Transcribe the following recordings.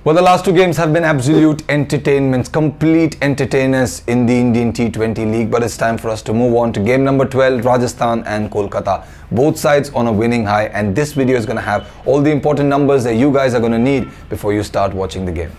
Well, the last two games have been absolute entertainments, complete entertainers in the Indian T20 League. But it's time for us to move on to game number 12, Rajasthan and Kolkata. Both sides on a winning high, and this video is going to have all the important numbers that you guys are going to need before you start watching the game.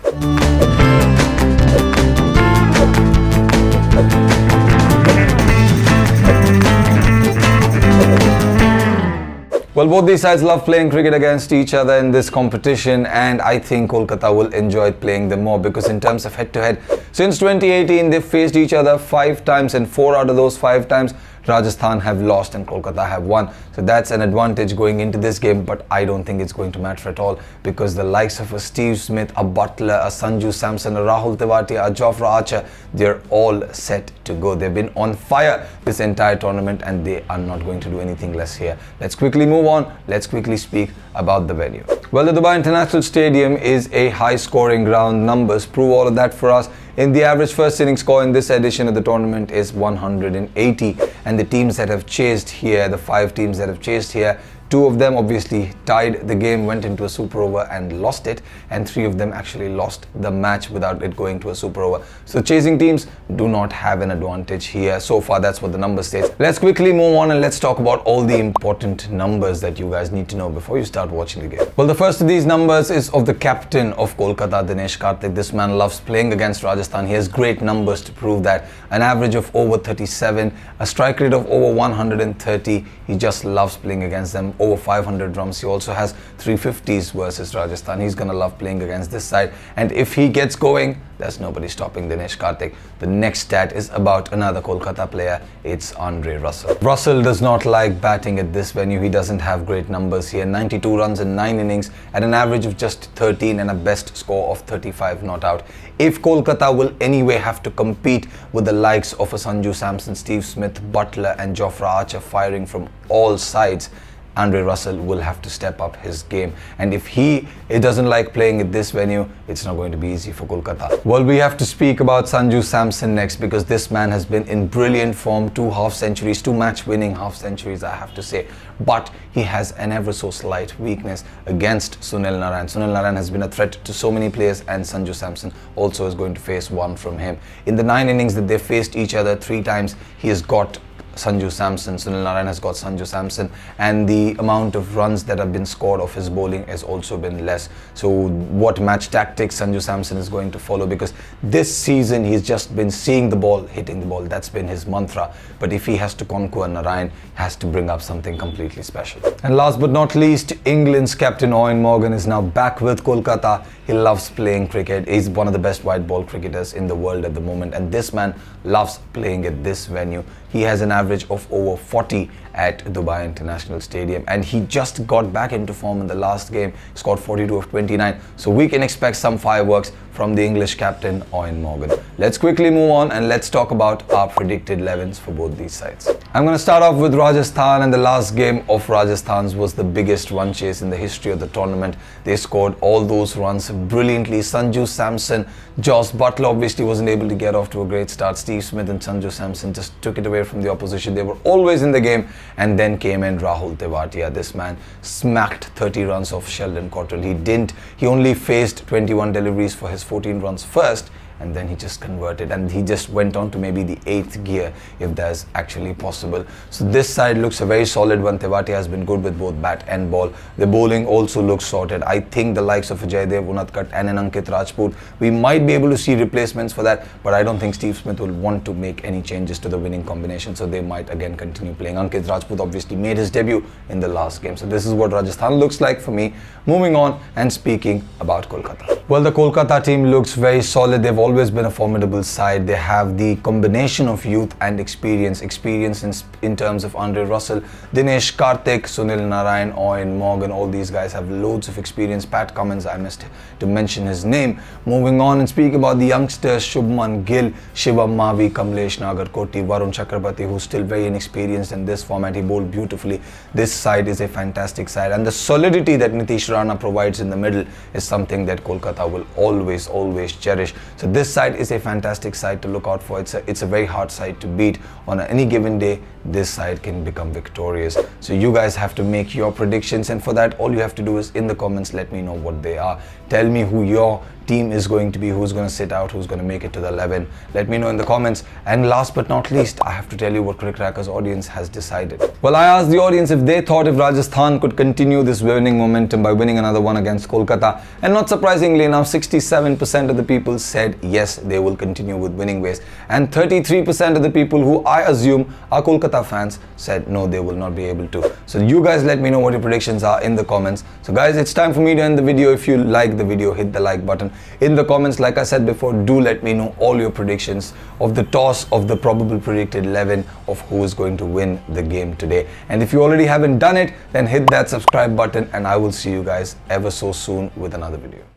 Well, both these sides love playing cricket against each other in this competition, and I think Kolkata will enjoy playing them more because in terms of head-to-head, since 2018 they've faced each other 5 times, and 4 out of those 5 times Rajasthan have lost and Kolkata have won. So that's an advantage going into this game, but I don't think it's going to matter at all because the likes of a Steve Smith, a Butler, a Sanju Samson, a Rahul Tewatia, a Jofra Archer, they're all set to go. They've been on fire this entire tournament and they are not going to do anything less here. Let's quickly move on. Let's quickly speak about the venue. Well, the Dubai International Stadium is a high-scoring ground. Numbers prove all of that for us. In the average first inning score in this edition of the tournament is 180, and the teams that have chased here, the 5 teams that have chased here, 2 of them obviously tied the game, went into a super over and lost it, and 3 of them actually lost the match without it going to a super over. So chasing teams do not have an advantage here. So far, that's what the number says. Let's quickly move on and let's talk about all the important numbers that you guys need to know before you start watching the game. Well, the first of these numbers is of the captain of Kolkata, Dinesh Karthik. This man loves playing against Rajasthan. He has great numbers to prove that. An average of over 37, a strike rate of over 130. He just loves playing against them. Over 500 runs. He also has 350s versus Rajasthan. He's going to love playing against this side. And if he gets going, there's nobody stopping Dinesh Karthik. The next stat is about another Kolkata player. It's Andre Russell. Russell does not like batting at this venue. He doesn't have great numbers here. 92 runs in 9 innings at an average of just 13 and a best score of 35 not out. If Kolkata will anyway have to compete with the likes of a Sanju Samson, Steve Smith, Butler and Jofra Archer firing from all sides, Andre Russell will have to step up his game, and if he doesn't like playing at this venue, it's not going to be easy for Kolkata. Well, we have to speak about Sanju Samson next because this man has been in brilliant form. 2 half-centuries, 2 match-winning half-centuries, I have to say, but he has an ever so slight weakness against Sunil Narine. Sunil Narine has been a threat to so many players, and Sanju Samson also is going to face one from him. In the 9 innings that they faced each other 3 times, he has got Sanju Samson. Sunil Narine has got Sanju Samson, and the amount of runs that have been scored off his bowling has also been less. So what match tactics Sanju Samson is going to follow, because this season he's just been seeing the ball, hitting the ball. That's been his mantra. But if he has to conquer Narine, he has to bring up something completely special. And last but not least, England's captain Eoin Morgan is now back with Kolkata. He loves playing cricket. He's one of the best white ball cricketers in the world at the moment, and this man loves playing at this venue. He has an average of over 40 at Dubai International Stadium, and he just got back into form in the last game. He scored 42 of 29, so we can expect some fireworks from the English captain Eoin Morgan. Let's quickly move on and let's talk about our predicted 11s for both these sides. I'm going to start off with Rajasthan, and the last game of Rajasthan's was the biggest run chase in the history of the tournament. They scored all those runs brilliantly. Sanju Samson, Jos Buttler obviously wasn't able to get off to a great start. Steve Smith and Sanju Samson just took it away from the opposition. They were always in the game, and then came in Rahul Tewatia. This man smacked 30 runs off Sheldon Cottrell. He only faced 21 deliveries for his 14 runs first, and then he just converted, and he just went on to maybe the 8th gear if that's actually possible. So this side looks a very solid one. Tewatia has been good with both bat and ball. The bowling also looks sorted. I think the likes of Jaydev Unadkat and an Ankit Rajput, we might be able to see replacements for that, but I don't think Steve Smith will want to make any changes to the winning combination, so they might again continue playing. Ankit Rajput obviously made his debut in the last game, so this is what Rajasthan looks like for me. Moving on and speaking about Kolkata. Well, the Kolkata team looks very solid. They've always been a formidable side. They have the combination of youth and experience in terms of Andre Russell, Dinesh Karthik, Sunil Narine, Eoin Morgan. All these guys have loads of experience. Pat Cummins, I missed to mention his name. Moving on and speak about the youngsters, Shubman Gill, Shivam Mavi, Kamlesh Nagarkoti, Varun Chakrabarti, who's still very inexperienced in this format. He bowled beautifully. This side is a fantastic side, and the solidity that Nitish Rana provides in the middle is something that Kolkata will always cherish. So this side is a fantastic side to look out for. It's a very hard side to beat. On any given day, this side can become victorious. So you guys have to make your predictions, and for that all you have to do is in the comments let me know what they are. Tell me who your team is going to be, who's going to sit out, who's going to make it to the 11. Let me know in the comments. And last but not least, I have to tell you what Cricket Crackers audience has decided. Well, I asked the audience if they thought if Rajasthan could continue this winning momentum by winning another one against Kolkata, and not surprisingly enough, 67% of the people said yes, they will continue with winning ways, and 33% of the people who I assume are Kolkata fans said no, they will not be able to. So you guys let me know what your predictions are in the comments. So guys, it's time for me to end the video. If you like the video, hit the like button. In the comments, like I said before, do let me know all your predictions of the toss, of the probable predicted 11, of who is going to win the game today. And if you already haven't done it, then hit that subscribe button, and I will see you guys ever so soon with another video.